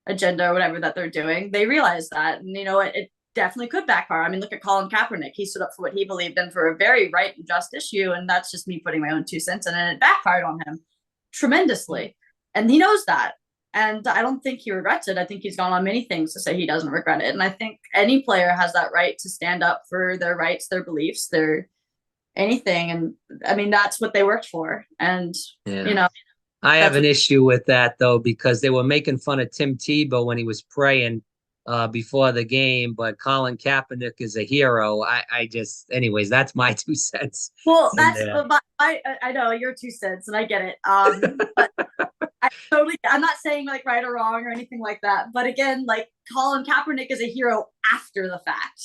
agenda or whatever that they're doing, they realize that, and it definitely could backfire. I mean, look at Colin Kaepernick. He stood up for what he believed in for a very right and just issue, and that's just me putting my own 2 cents in, and it backfired on him tremendously, and he knows that. And I don't think he regrets it. I think he's gone on many things to say he doesn't regret it. And I think any player has that right to stand up for their rights, their beliefs, their anything. And I mean, that's what they worked for. And,
Yeah.
you know,
I have
that's
an
what,
issue with that though, because they were making fun of Tim Tebow when he was praying before the game, but Colin Kaepernick is a hero. I just, anyways, that's my 2 cents
well,
in
that's,
there.
I know your 2 cents and I get it. But I'm not saying like right or wrong or anything like that. But again, like Colin Kaepernick is a hero after the fact.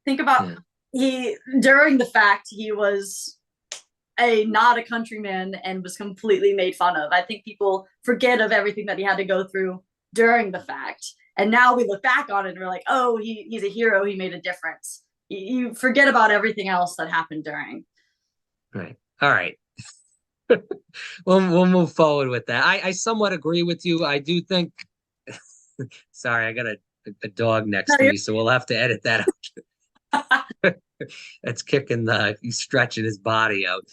Think about
Yeah.
during the fact, he was not a countryman and was completely made fun of. I think people forget of everything that he had to go through during the fact. And now we look back on it and we're like, oh, he's a hero. He made a difference. You forget about everything else that happened during.
Right. All right. We'll move forward with that. I somewhat agree with you. I do think. Sorry, I got a dog next to me, so we'll have to edit that out. That's he's stretching his body out.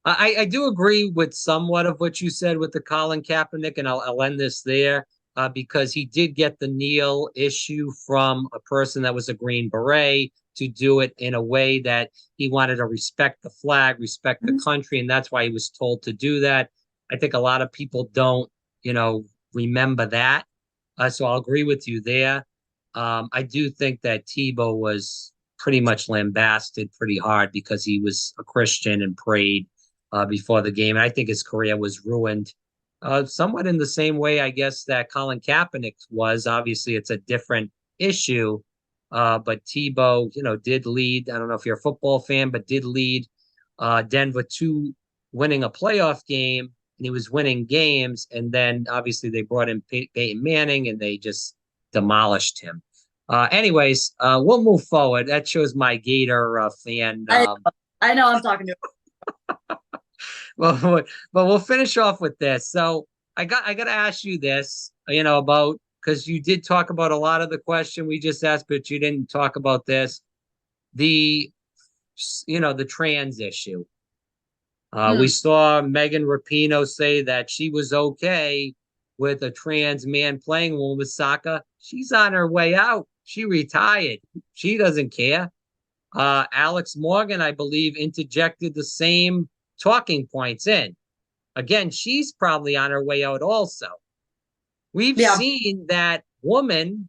I do agree with somewhat of what you said with the Colin Kaepernick, and I'll end this there because he did get the kneel issue from a person that was a Green Beret to do it in a way that he wanted to respect the flag, respect the country, and that's why he was told to do that. I think a lot of people don't, remember that. So I'll agree with you there. I do think that Tebow was pretty much lambasted pretty hard because he was a Christian and prayed before the game. And I think his career was ruined somewhat in the same way, I guess, that Colin Kaepernick was. Obviously, it's a different issue. But Tebow, did lead. I don't know if you're a football fan, but did lead Denver to winning a playoff game. And he was winning games. And then obviously they brought in Peyton Manning and they just demolished him. Anyways, we'll move forward. That shows my Gator fan.
I know I'm talking to.
Well, but we'll finish off with this. So I got to ask you this, about because you did talk about a lot of the question we just asked, but you didn't talk about this. The the trans issue. We saw Megan Rapinoe say that she was okay with a trans man playing women's soccer. She's on her way out. She retired. She doesn't care. Alex Morgan, I believe, interjected the same talking points in. again, she's probably on her way out also. We've
Yeah.
seen that women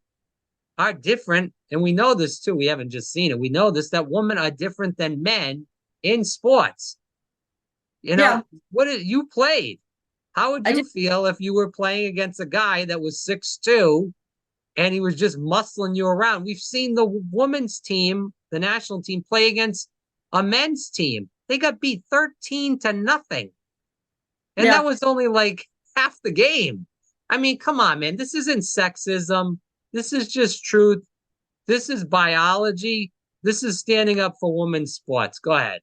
are different, and we know this too. We haven't just seen it. We know this, that women are different than men in sports. You
Yeah.
know, you played? How would
I
you
did.
feel if you were playing against a guy that was 6'2" and he was just muscling you around? We've seen the women's team, the national team, play against a men's team. They got beat 13-0. And that
Yeah.
was only like half the game. I mean, come on, man. This isn't sexism. This is just truth. This is biology. This is standing up for women's sports. Go ahead.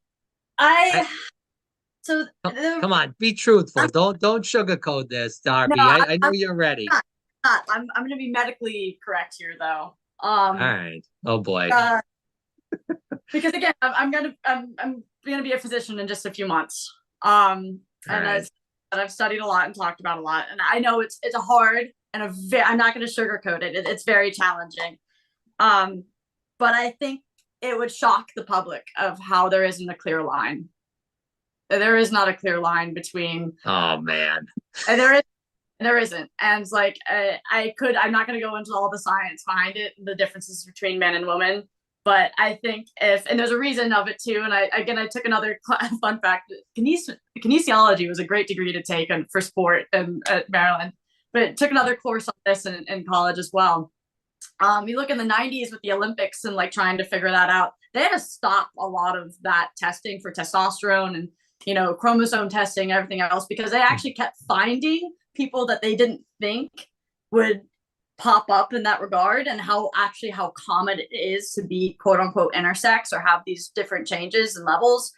I,
I so the
come on, be truthful.
I'm,
Don't sugarcoat this,
no,
Darby. I know you're ready.
not, I'm gonna be medically correct here though.
All right. Oh boy.
Uh, because again, I'm gonna be a physician in just a few months.
All
And
right.
I've studied a lot and talked about a lot, and I know it's a hard and I'm not gonna sugarcoat it. It's very challenging. Um, but I think it would shock the public of how there isn't a clear line. There is not a clear line between.
Oh man.
And there isn't, and like I'm not going to go into all the science behind it, the differences between men and women, but I think and there's a reason of it too. And I took another fun fact. Kinesiology was a great degree to take for sport at Maryland, but took another course on this in college as well. You look in the 90s with the Olympics and like trying to figure that out. They had to stop a lot of that testing for testosterone and chromosome testing, everything else, because they actually kept finding people that they didn't think would pop up in that regard, and how common it is to be quote unquote intersex or have these different changes and levels.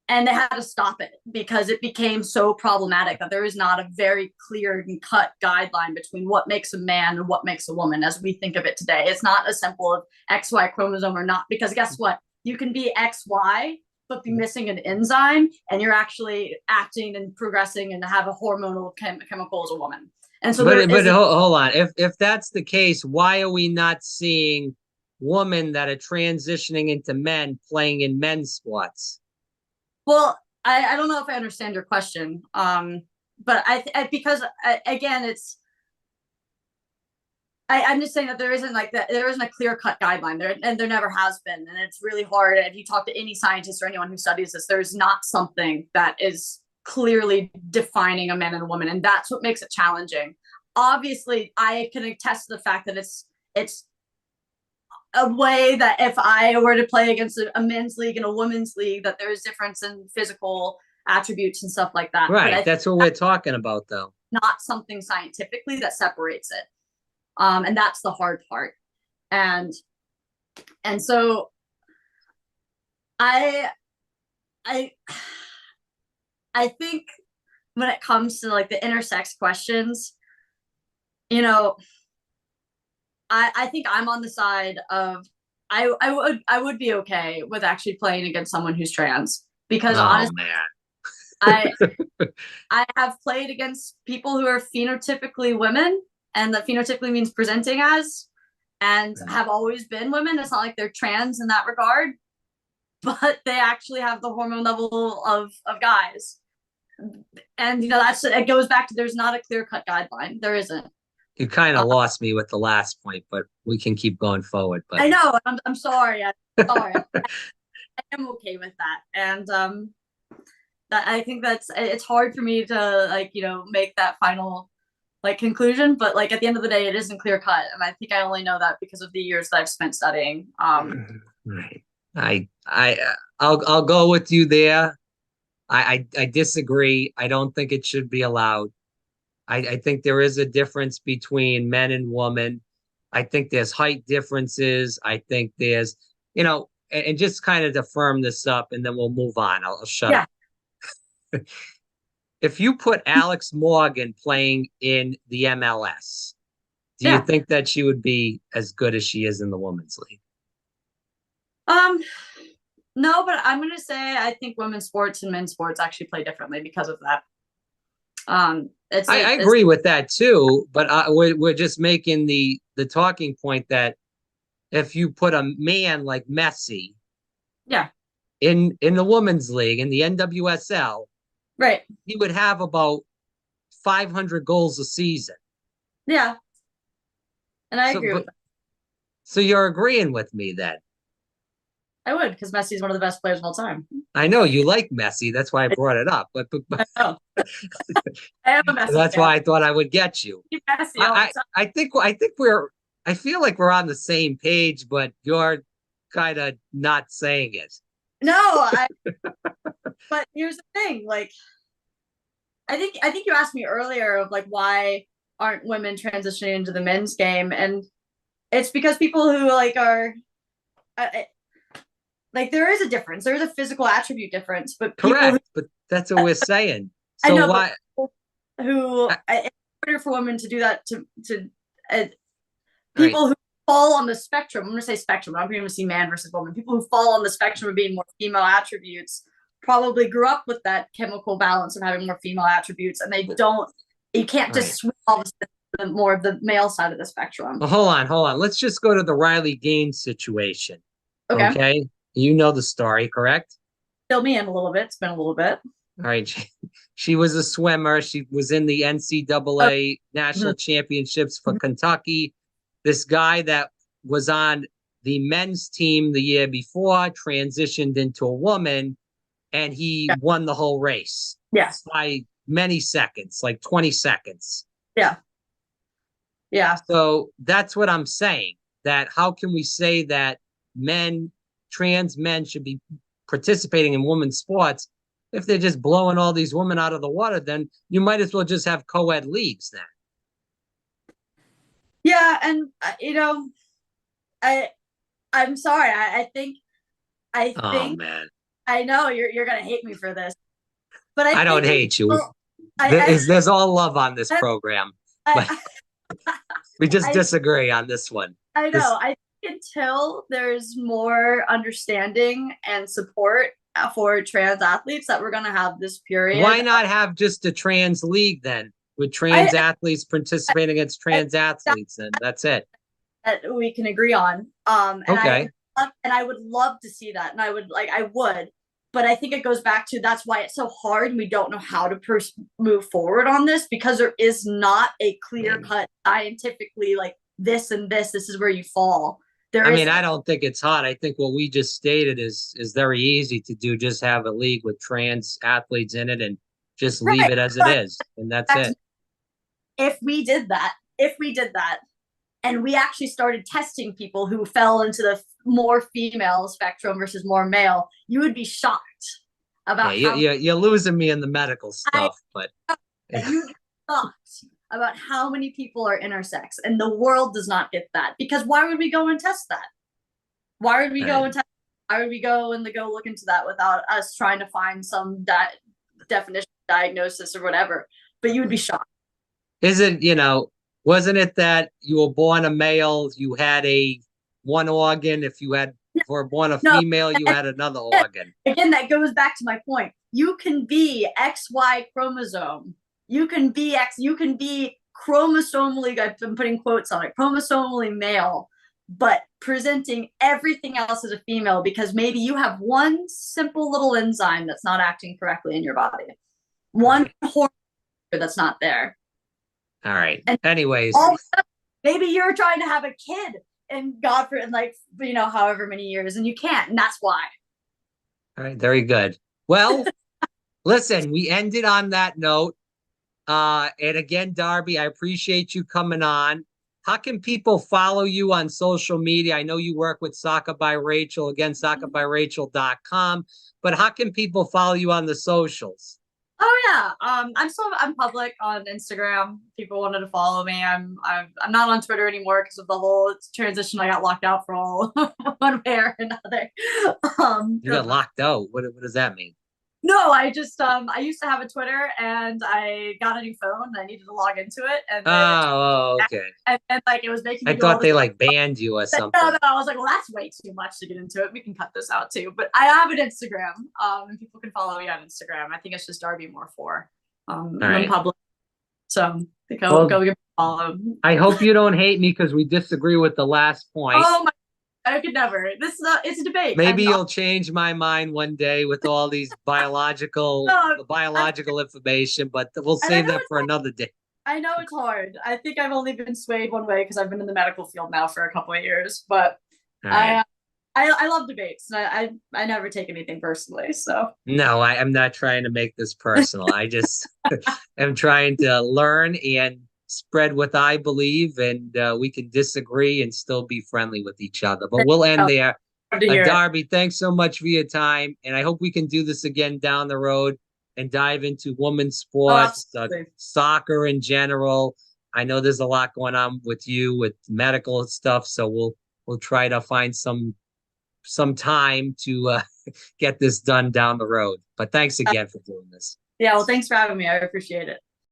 And they had to stop it because it became so problematic that there is not a very clear and cut guideline between what makes a man and what makes a woman as we think of it today. It's not as simple of XY chromosome or not, because guess what? You can be XY but be missing an enzyme, and you're actually acting and progressing and have a hormonal chemical as a woman. And so
hold on. If that's the case, why are we not seeing women that are transitioning into men playing in men's sports?
Well, I don't know if I understand your question, but because again, I'm just saying that there isn't like that. There isn't a clear cut guideline there, and there never has been. And it's really hard. If you talk to any scientist or anyone who studies this, there's not something that is clearly defining a man and a woman, and that's what makes it challenging. Obviously, I can attest to the fact that it's a way that if I were to play against a men's league and a women's league, that there's difference in physical attributes and stuff like that.
Right. That's what we're talking about, though.
Not something scientifically that separates it. And that's the hard part. And so I think when it comes to like the intersex questions, I think I'm on the side of I would be okay with actually playing against someone who's trans, because honestly,
man.
I have played against people who are phenotypically women, and that phenotypically means presenting as, and have always been women. It's not like they're trans in that regard, but they actually have the hormone level of guys. And it goes back to, there's not a clear cut guideline. There isn't.
You kind of lost me with the last point, but we can keep going forward. But
I know. I'm sorry. I'm sorry. I am okay with that. And that I think it's hard for me to make that final conclusion, but at the end of the day, it isn't clear cut. And I think I only know that because of the years that I've spent studying.
Right. I'll go with you there. I disagree. I don't think it should be allowed. I think there is a difference between men and women. I think there's height differences. I think there's, and just kind of to firm this up, and then we'll move on. I'll shut up. If you put Alex Morgan playing in the MLS, do you think that she would be as good as she is in the women's league?
No, but I'm going to say I think women's sports and men's sports actually play differently because of that.
I agree with that too, but we're just making the talking point that if you put a man like Messi, in the women's league in the NWSL,
Right.
he would have about 500 goals a season.
Yeah. And I
So,
agree with
but
that.
so you're agreeing with me then?
I would, because Messi's one of the best players of all time.
I know you like Messi. That's why I brought it up. But
I know. I am a Messi
that's
fan.
why I thought I would get you.
Messi all the
I,
time.
I think we're I feel like we're on the same page, but you're kind of not saying it.
No, but here's the thing, like I think you asked me earlier of like why aren't women transitioning into the men's game, and it's because people who like are uh, like there is a difference. There is a physical attribute difference, but people who
Correct, but that's what we're saying.
I
So
know, but
why?
people who
I,
it's harder for women to do that to uh,
right,
people who fall on the spectrum. I'm going to say spectrum. I'm not going to see man versus woman. People who fall on the spectrum of being more female attributes probably grew up with that chemical balance of having more female attributes, and they don't. You can't
right.
just swing all of a sudden more of the male side of the spectrum.
Well, hold on. Let's just go to the Riley Gaines situation.
Okay,
Okay, you know the story, correct?
fill me in a little bit. It's been a little bit.
All right. She was a swimmer. She was in the
Oh,
NCAA
mhm,
national championships for
mhm.
Kentucky. This guy that was on the men's team the year before transitioned into a woman, and he
Yeah,
won the whole race
yeah,
by many seconds, like 20 seconds.
yeah, yeah.
So that's what I'm saying. That how can we say that men, trans men, should be participating in women's sports if they're just blowing all these women out of the water? Then you might as well just have co-ed leagues then.
Yeah, and I I'm sorry. I
Oh
think
man,
I know you're gonna hate me for this, but I
I don't
think
hate you.
until I
There's all love on this
I
program, but
I,
we just
I
disagree on this one.
I
This
know. I think until there's more understanding and support for trans athletes that we're gonna have this
Why
period.
not have just a trans league then with
I,
trans athletes participating against
I
trans athletes, and that's it.
that we can agree on.
Okay.
And I would love to see that, and I would, but I think it goes back to that's why it's so hard, and we don't know how to move forward on this because there is not a clear
Man.
cut scientifically like this and this. This is where you fall. There
I mean, I
isn't.
don't think it's hot. I think what we just stated is very easy to do. Just have a league with trans athletes in it and just leave
Right.
it as it is, and that's it.
If we did that, and we actually started testing people who fell into the more female spectrum versus more male, you would be shocked
Yeah,
about how
you're losing me in the medical
I
stuff, but
you'd be shocked about how many people are intersex, and the world does not get that because why would we go and test that? Why would we go and test? Why would we go and go look into that without us trying to find some definition, diagnosis, or whatever? But you would be shocked.
isn't wasn't it that you were born a male, you had a one organ? If you were born a
No,
female, you had another organ.
again, that goes back to my point. You can be XY chromosome. You can be X. You can be chromosomally. I've been putting quotes on it. Chromosomally male, but presenting everything else as a female because maybe you have one simple little enzyme that's not acting correctly in your body, one
Right.
hormone that's not there,
All right.
and
Anyways,
all maybe you're trying to have a kid and God for in like however many years and you can't, and that's why.
all right, very good. Well, listen, we ended on that note. And again, Darby, I appreciate you coming on. How can people follow you on social media? I know you work with Soccer by Rachel, again, soccerbyrachel.com, but how can people follow you on the socials?
Oh yeah, I'm public on Instagram. People wanted to follow me. I'm not on Twitter anymore because of the whole transition. I got locked out for all one way or another.
You got locked out. What does that mean?
No, I used to have a Twitter and I got a new phone and I needed to log into it and then
Okay.
and like it was making
I
me do all
thought
this.
they like banned you or
No,
something.
no, I was like, well, that's way too much to get into it. We can cut this out too. But I have an Instagram, and people can follow me on Instagram. I think it's just Darby More Four.
All
I'm
right.
public, so
Well,
go give me a follow.
I hope you don't hate me because we disagree with the last point.
Oh my! I could never. This is not. It's a debate.
Maybe you'll change my mind one day with all these
No, I'm,
biological information, but we'll
and I
save
know
that
it's
for another day.
I know it's hard. I think I've only been swayed one way because I've been in the medical field now for a couple of years. But
All right.
I I love debates. And I never take anything personally. So
No, I'm not trying to make this personal. I just am trying to learn and spread what I believe, and we can disagree and still be friendly with each other. But we'll end
I'll
there.
love to hear it.
Darby, thanks so much for your time, and I hope we can do this again down the road and dive into women's
Oh,
sports,
absolutely.
soccer in general. I know there's a lot going on with you with medical stuff, so we'll try to find some time to get this done down the road. But thanks again for doing this.
Yeah. Well, thanks for having me. I appreciate it.